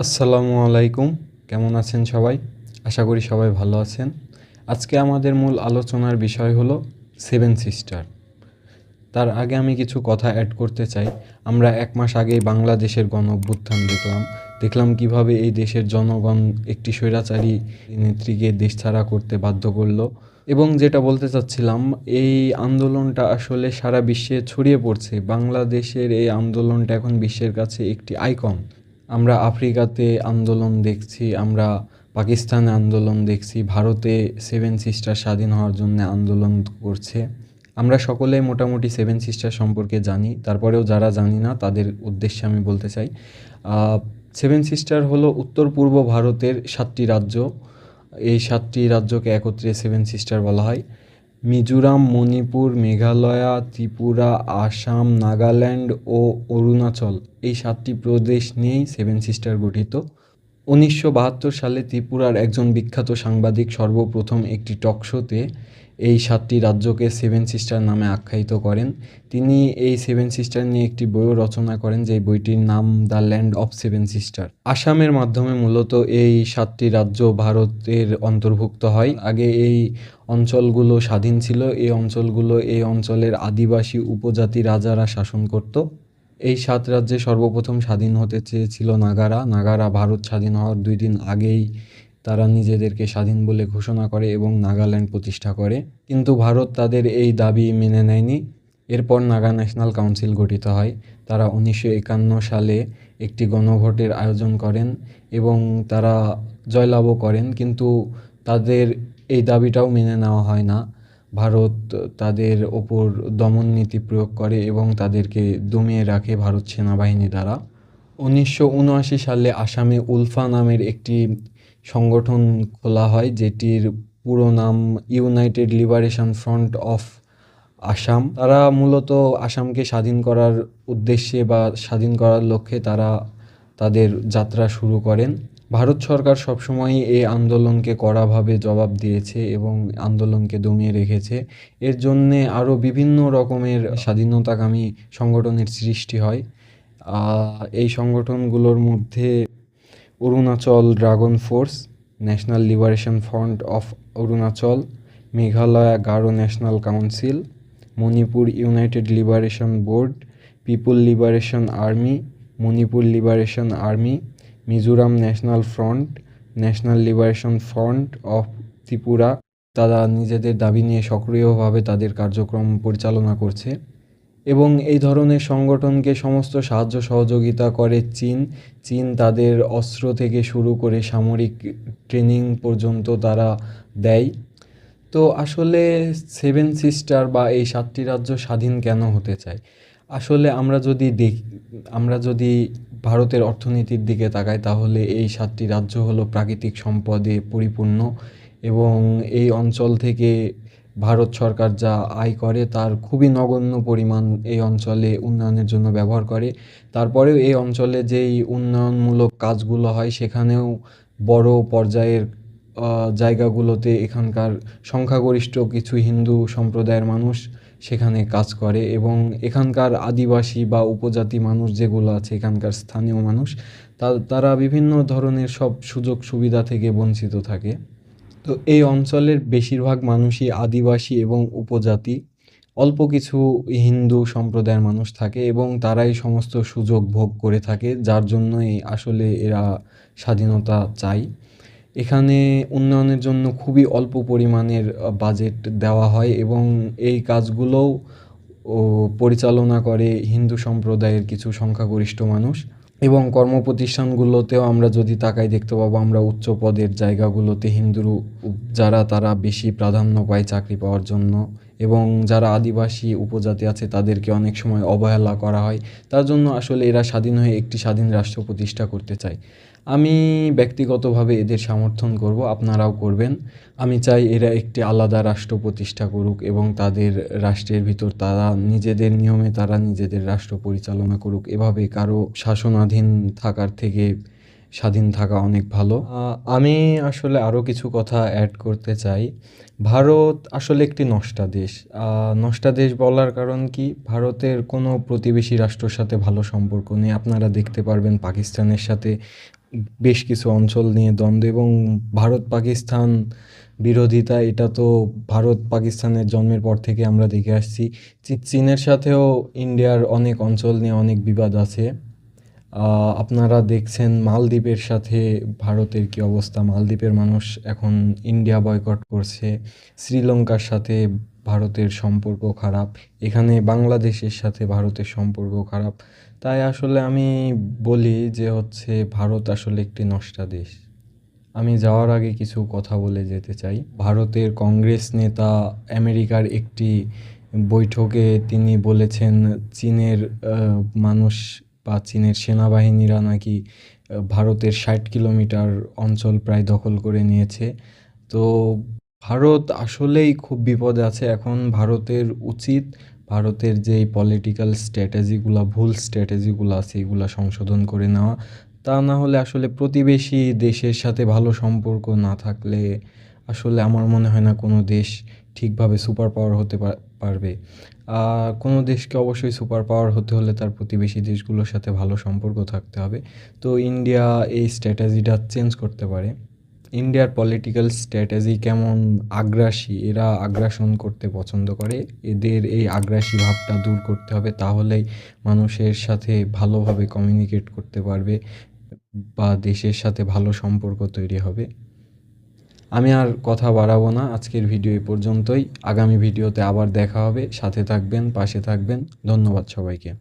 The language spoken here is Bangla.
আসসালামু আলাইকুম। কেমন আছেন সবাই? আশা করি সবাই ভালো আছেন। আজকে আমাদের মূল আলোচনার বিষয় হলো সেভেন সিস্টার। তার আগে আমি কিছু কথা অ্যাড করতে চাই। আমরা ১ মাস আগেই বাংলাদেশের গণঅভ্যুত্থান দেখলাম কিভাবে এই দেশের জনগণ একটি স্বৈরাচারী নেত্রীকে দেশছাড়া করতে বাধ্য করলো। এবং যেটা বলতে চাচ্ছিলাম, এই আন্দোলনটা আসলে সারা বিশ্বে ছড়িয়ে পড়ছে। বাংলাদেশের এই আন্দোলনটা এখন বিশ্বের কাছে একটি আইকন। আমরা আফ্রিকাতে আন্দোলন দেখছি, আমরা পাকিস্তানে আন্দোলন দেখছি, ভারতে সেভেন সিস্টার স্বাধীন হওয়ার জন্য আন্দোলন করছে। আমরা সকলেই মোটামুটি সেভেন সিস্টার সম্পর্কে জানি, তারপরেও যারা জানি না তাদের উদ্দেশ্যে আমি বলতে চাই। সেভেন সিস্টার হলো উত্তর পূর্ব ভারতের 7টি রাজ্য। এই 7টি রাজ্যকে একত্রে সেভেন সিস্টার বলা হয়। মিজোরাম, মণিপুর, মেঘালয়া, ত্রিপুরা, আসাম, নাগাল্যান্ড ও অরুণাচল, এই 7টি প্রদেশ নিয়েই সেভেন সিস্টার গঠিত। 1972 সালে ত্রিপুরার একজন বিখ্যাত সাংবাদিক সর্বপ্রথম একটি টক শোতে এই 7টি রাজ্যকে সেভেন সিস্টার নামে আখ্যায়িত করেন। তিনি এই সেভেন সিস্টার নিয়ে একটি বইও রচনা করেন, যেই বইটির নাম the land of seven sister. আসামের মাধ্যমে মূলত এই 7টি রাজ্য ভারতের অন্তর্ভুক্ত হয়। আগে এই অঞ্চলগুলো স্বাধীন ছিল। এই অঞ্চলের আদিবাসী উপজাতি রাজারা শাসন করত। এই 7 রাজ্যে সর্বপ্রথম স্বাধীন হতে চেয়েছিল নাগারা ভারত স্বাধীন হওয়ার 2 দিন আগেই তারা নিজেদেরকে স্বাধীন বলে ঘোষণা করে এবং নাগাল্যান্ড প্রতিষ্ঠা করে। কিন্তু ভারত তাদের এই দাবি মেনে নেয়নি। এরপর নাগা ন্যাশনাল কাউন্সিল গঠিত হয়। তারা 1951 সালে একটি গণভোটের আয়োজন করেন এবং তারা জয়লাভও করেন, কিন্তু তাদের এই দাবিটাও মেনে নেওয়া হয় না। ভারত তাদের ওপর দমন নীতি প্রয়োগ করে এবং তাদেরকে দমিয়ে রাখে ভারত সেনাবাহিনী দ্বারা। 1979 সালে আসামে উলফা নামের একটি সংগঠন খোলা হয়, যেটির পুরো নাম United liberation front of Assam. তারা মূলত আসামকে স্বাধীন করার উদ্দেশ্যে বা স্বাধীন করার লক্ষ্যে তারা তাদের যাত্রা শুরু করেন। ভারত সরকার সবসময়ই এই আন্দোলনকে কড়াভাবে জবাব দিয়েছে এবং আন্দোলনকে দমিয়ে রেখেছে। এর জন্যে আরও বিভিন্ন রকমের স্বাধীনতাকামী সংগঠনের সৃষ্টি হয়। এই সংগঠনগুলোর মধ্যে Arunachal dragon force, national liberation front of Arunachal, Meghalaya Garo national council, Manipur United liberation board, people liberation army, Manipur liberation army, Mizoram national front, national liberation front of Tripura. তারা নিজেদের দাবি নিয়ে সক্রিয়ভাবে তাদের কার্যক্রম পরিচালনা করছে এবং এই ধরনের সংগঠনকে সমস্ত সাহায্য সহযোগিতা করে চীন তাদের অস্ত্র থেকে শুরু করে সামরিক ট্রেনিং পর্যন্ত তারা দেয়। তো আসলে সেভেন সিস্টার বা এই 7টি রাজ্য স্বাধীন কেন হতে চায়? আসলে আমরা যদি ভারতের অর্থনীতির দিকে তাকাই, তাহলে এই 7টি রাজ্য হলো প্রাকৃতিক সম্পদে পরিপূর্ণ এবং এই অঞ্চল থেকে ভারত সরকার যা আয় করে তার খুবই নগণ্য পরিমাণ এই অঞ্চলে উন্নয়নের জন্য ব্যবহার করে। তারপরেও এই অঞ্চলে যেই উন্নয়নমূলক কাজগুলো হয় সেখানেও বড় পর্যায়ের জায়গাগুলোতে এখানকার সংখ্যাগরিষ্ঠ কিছু হিন্দু সম্প্রদায়ের মানুষ সেখানে কাজ করে এবং এখানকার আদিবাসী বা উপজাতি মানুষ যেগুলো আছে, এখানকার স্থানীয় মানুষ, তারা বিভিন্ন ধরনের সব সুযোগ সুবিধা থেকে বঞ্চিত থাকে। তো এই অঞ্চলের বেশিরভাগ মানুষই আদিবাসী এবং উপজাতি। অল্প কিছু হিন্দু সম্প্রদায়ের মানুষ থাকে এবং তারাই সমস্ত সুযোগ ভোগ করে থাকে, যার জন্যই আসলে এরা স্বাধীনতা চায়। এখানে উন্নয়নের জন্য খুবই অল্প পরিমাণের বাজেট দেওয়া হয় এবং এই কাজগুলোও পরিচালনা করে হিন্দু সম্প্রদায়ের কিছু সংখ্যাগরিষ্ঠ মানুষ। এবং কর্মপ্রতিষ্ঠানগুলোতেও আমরা যদি তাকাই দেখতে পাবো আমরা উচ্চ পদের জায়গাগুলোতে যারা তারা বেশি প্রাধান্য পায় চাকরি পাওয়ার জন্য এবং যারা আদিবাসী উপজাতি আছে তাদেরকে অনেক সময় অবহেলা করা হয়। তার জন্য আসলে এরা স্বাধীন হয়ে একটি স্বাধীন রাষ্ট্র প্রতিষ্ঠা করতে চায়। আমি ব্যক্তিগতভাবে এদের সমর্থন করব, আপনারাও করবেন। আমি চাই এরা একটি আলাদা রাষ্ট্র প্রতিষ্ঠা করুক এবং তাদের রাষ্ট্রের ভিতর তারা নিজেদের নিয়মে তারা নিজেদের রাষ্ট্র পরিচালনা করুক। এভাবে কারো শাসনাধীন থাকার থেকে স্বাধীন থাকা অনেক ভালো। আমি আসলে আরও কিছু কথা অ্যাড করতে চাই। ভারত আসলে একটি নষ্টা দেশ। নষ্টা দেশ বলার কারণ কি, ভারতের কোনো প্রতিবেশী রাষ্ট্রের সাথে ভালো সম্পর্ক নেই। আপনারা দেখতে পারবেন পাকিস্তানের সাথে বেশ কিছু অঞ্চল নিয়ে দ্বন্দ্ব এবং ভারত পাকিস্তান বিরোধিতা, এটা তো ভারত পাকিস্তানের জন্মের পর থেকে আমরা দেখে আসছি। চীনের সাথেও ইন্ডিয়ার অনেক অঞ্চল নিয়ে অনেক বিবাদ আছে। আপনারা দেখছেন মালদ্বীপের সাথে ভারতের কী অবস্থা। মালদ্বীপের মানুষ এখন ইন্ডিয়া বয়কট করছে। শ্রীলঙ্কার সাথে ভারতের সম্পর্ক খারাপ। এখানে বাংলাদেশের সাথে ভারতের সম্পর্ক খারাপ। তাই আসলে আমি বলি যে হচ্ছে ভারত আসলে একটি নষ্টা দেশ। আমি যাওয়ার আগে কিছু কথা বলে যেতে চাই। ভারতের কংগ্রেস নেতা আমেরিকার একটি বৈঠকে তিনি বলেছেন চীনের মানুষ বা চীনের সেনাবাহিনীরা নাকি ভারতের ৬০ কিলোমিটার অঞ্চল প্রায় দখল করে নিয়েছে। তো ভারত আসলেই খুব বিপদে আছে এখন। ভারতের উচিত ভারতের যেই পলিটিক্যাল স্ট্র্যাটেজিগুলা, ভুল স্ট্র্যাটেজিগুলো আছে এগুলা সংশোধন করে নেওয়া। তা না হলে আসলে প্রতিবেশী দেশের সাথে ভালো সম্পর্ক না থাকলে আসলে আমার মনে হয় না কোনো দেশ ঠিকভাবে সুপার পাওয়ার হতে পারবে। কোনো দেশকে অবশ্যই সুপার পাওয়ার হতে হলে তার প্রতিবেশী দেশগুলোর সাথে ভালো সম্পর্ক থাকতে হবে। তো ইন্ডিয়া এই স্ট্র্যাটেজিটা চেঞ্জ করতে পারে। ইন্ডিয়ার পলিটিক্যাল স্ট্র্যাটেজি কেমন আগ্রাসী, এরা আগ্রাসন করতে পছন্দ করে। এদের এই আগ্রাসী ভাবটা দূর করতে হবে, তাহলেই মানুষের সাথে ভালোভাবে কমিউনিকেট করতে পারবে বা দেশের সাথে ভালো সম্পর্ক তৈরি হবে। আমি আর কথা বাড়াবো না, আজকের ভিডিও এই পর্যন্তই। আগামী ভিডিওতে আবার দেখা হবে। সাথে থাকবেন, পাশে থাকবেন। ধন্যবাদ সবাইকে।